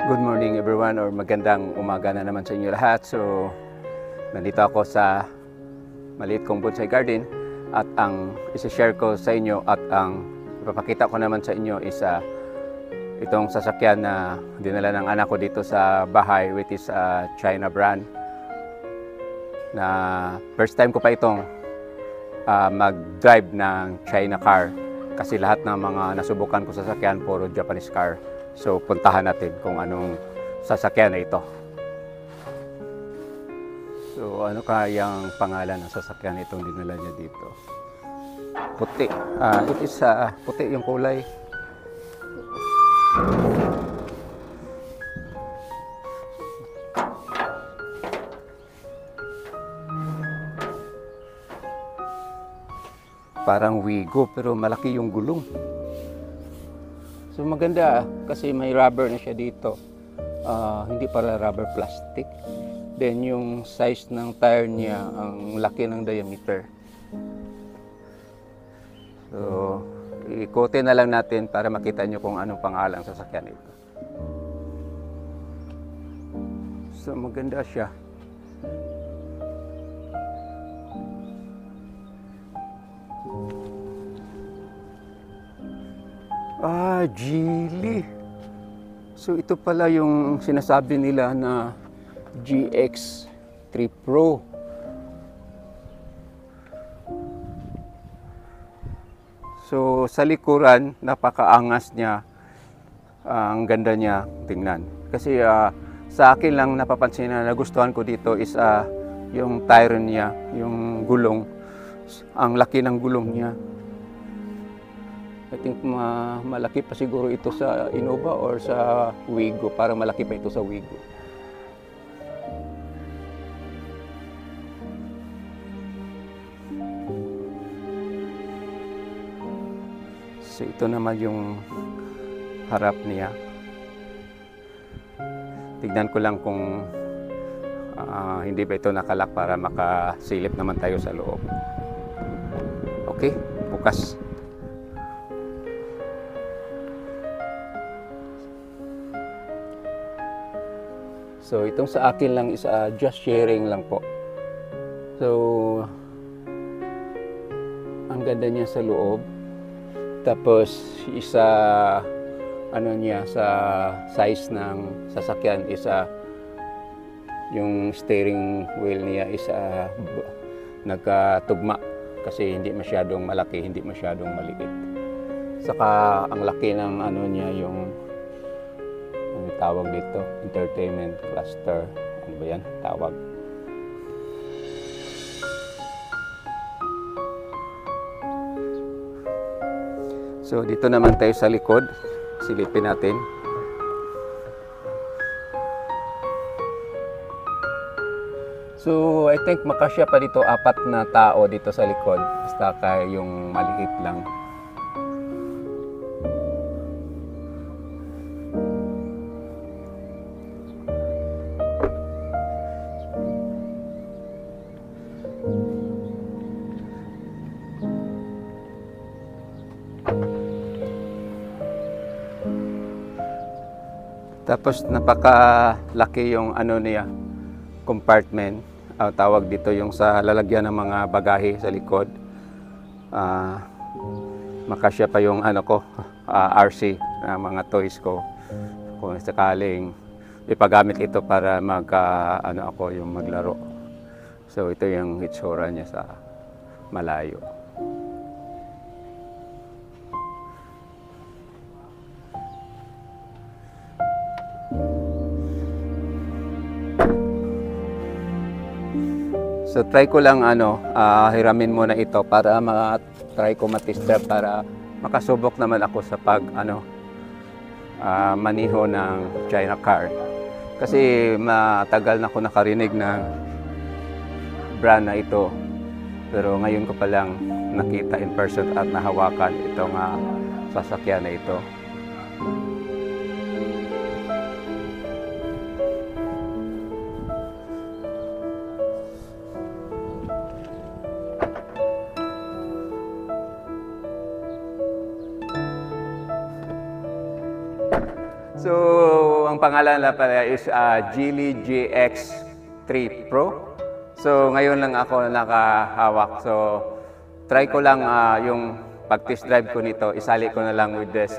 Good morning everyone, or magandang umaga na naman sa inyo lahat. So, nandito ako sa maliit kong bonsai garden at ang isi-share ko sa inyo at ang ipapakita ko naman sa inyo is itong sasakyan na dinala ng anak ko dito sa bahay, which is China brand. Na first time ko pa itong mag-drive ng China car kasi lahat ng mga nasubukan ko sa sasakyan puro Japanese car. So, puntahan natin kung anong sasakyan na ito. So, ano kayang pangalan ng sasakyan itong dinala niya dito? Puti. It is puti yung kulay. Parang Wigo pero malaki yung gulong. So maganda kasi may rubber na siya dito. Hindi pala rubber, plastic. Then yung size ng tire niya, ang laki ng diameter. So ikutin na lang natin para makita nyo kung anong pangalan sa sasakyan ito. So maganda siya. Geely. So ito pala yung sinasabi nila na GX3 Pro. So sa likuran, napakaangas niya. Ang ganda niya tingnan. Kasi sa akin lang napapansin na nagustuhan ko dito is yung tire niya, yung gulong. Ang laki ng gulong niya. I think malaki pa siguro ito sa Innova or sa Wigo. Parang malaki pa ito sa Wigo. So ito naman yung harap niya. Tignan ko lang kung hindi ba ito nakalak para makasilip naman tayo sa loob. Okay, bukas. So itong sa akin lang is just sharing lang po. So ang ganda niya sa loob. Tapos isa ano niya sa size ng sasakyan is yung steering wheel niya is nagkatugma kasi hindi masyadong malaki, hindi masyadong maliit. Saka ang laki ng ano niya yung tawag dito, entertainment cluster. Ano ba yan? Tawag. So dito naman tayo sa likod. Silipin natin. So I think makasya pa dito 4 na tao dito sa likod. Basta kaya yung maliit lang. Tapos napakalaki yung ano niya, compartment. Tawag dito yung sa lalagyan ng mga bagahe sa likod. Makasya pa yung ano ko, RC na mga toys ko. Kung sakaling ipagamit ito para ano ako yung maglaro. So ito yung itsura niya sa malayo. So try ko lang hiramin muna ito para try ko matest drive para makasubok naman ako sa maniho ng China car. Kasi matagal na ako nakarinig ng brand na ito. Pero ngayon ko pa lang nakita in person at nahawakan itong sasakyan na ito. So, ang pangalan na pala is Geely GX3 Pro. So ngayon lang ako nakahawak. So try ko lang yung pag-test drive ko nito, isali ko na lang with this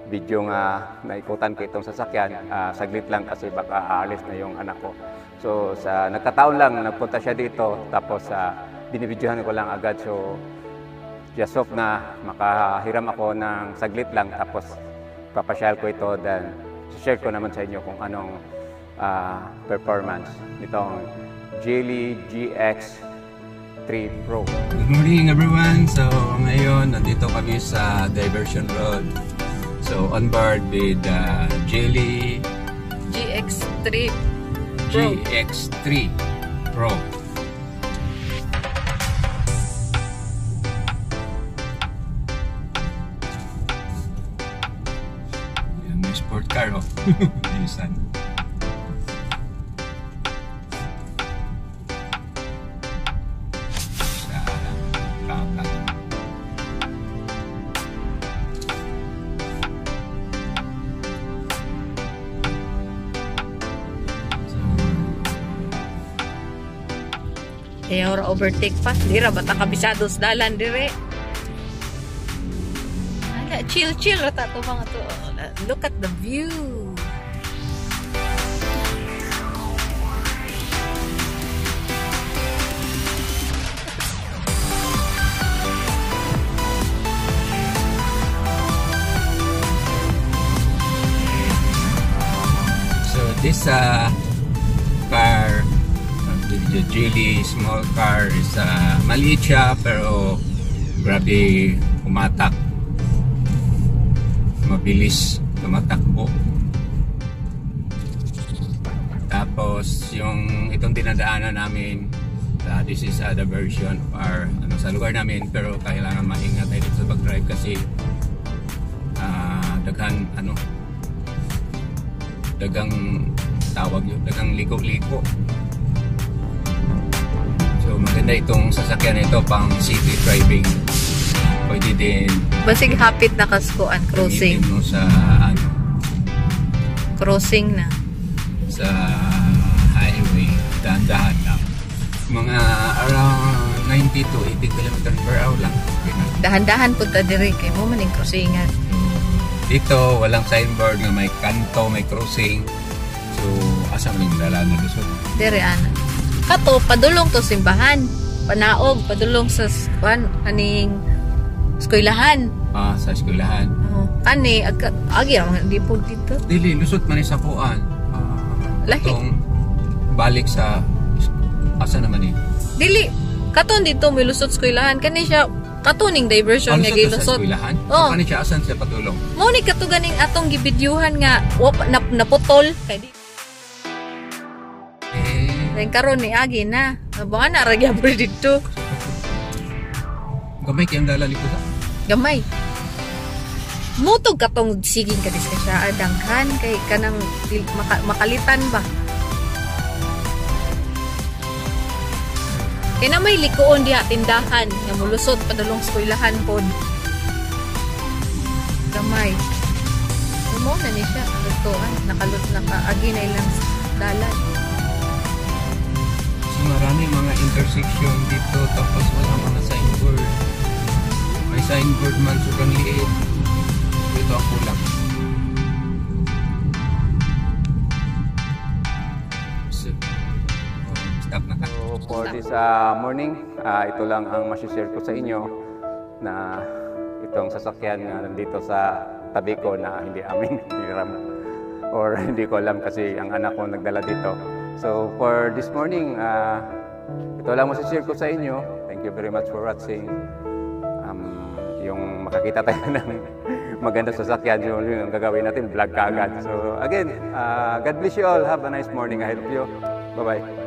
video nga naikutan ko itong sasakyan. Saglit lang kasi baka aalis na yung anak ko. So sa nagkataon lang, nagpunta siya dito, tapos binibidyohan ko lang agad. So just hope na makahiram ako ng saglit lang, tapos papasyal ko ito, then share ko naman sa inyo kung anong performance nitong Geely GX3 Pro. Good morning everyone! So ngayon nandito kami sa Diversion Road. So on board with Geely GX3 Pro. GX3 Pro. Yan, may sport car oh. Nissan. Eh, ora overtake pa. Dira, bata kabisado sa dalan, dire. Ala, chill rata to mga to. Look at the view. So this car, the Geely small car is maliit siya pero grabe umatak, mabilis tumatakbo. Tapos yung itong dinadaanan namin, this is the version of our sa lugar namin, pero kailangan maingat tayo sa pag-drive kasi dagang tawag yun, dagang liko-liko. So maganda itong sasakyan ito pang city driving. Pwede din basig hapit na kaskuan crossing mo sa crossing na sa highway, dahan-dahan lang. Mga around 90 to 80 km per hour lang. dahan-dahan punta diri kay mo maning crossingan. Dito walang signboard na may kanto, may crossing. So asa man yung dalan na lusot? Diri ana. Kato padulong to simbahan. Panaog padulong sa kwan aning eskwelahan. Sa eskwelahan. Oh, kani agi ang di po dito. Dili lusot man sa puan. Lahi. Itong balik sa asa naman eh. Dili katon dito may lusot eskwelahan kani siya katuning diversion nga gilusot. Oh. Kani siya asan siya patulong? Mao ni kato ganing atong gibidyuhan nga naputol kay di. Ren karon ni agi na. Abangan na ra gyapon dito. Gamay kay ang dala likod. Gamay. Mutog katong siging kadis ka siya danghan kay kanang makalitan ba. Kaya na may likoon diha tindahan nga mulusot padulong eskwelahan pod. Gamay. Mo na ni siya lutoan nakalot nakaagi na ilang dalan. So, maraming mga intersection dito tapos wala mga signboard. May signboard man sobrang liit. Dito ang kulang. Stop na ka. So, for this morning, ito lang ang masishare ko sa inyo na itong sasakyan na nandito sa tabi ko na hindi amin hiram or hindi ko alam kasi ang anak ko nagdala dito. So for this morning, ito lang masishare ko sa inyo. Thank you very much for watching. Yung makakita tayo ng maganda sasakyan, yung gagawin natin, vlog ka agad. So again, God bless you all. Have a nice morning ahead of you. Bye-bye.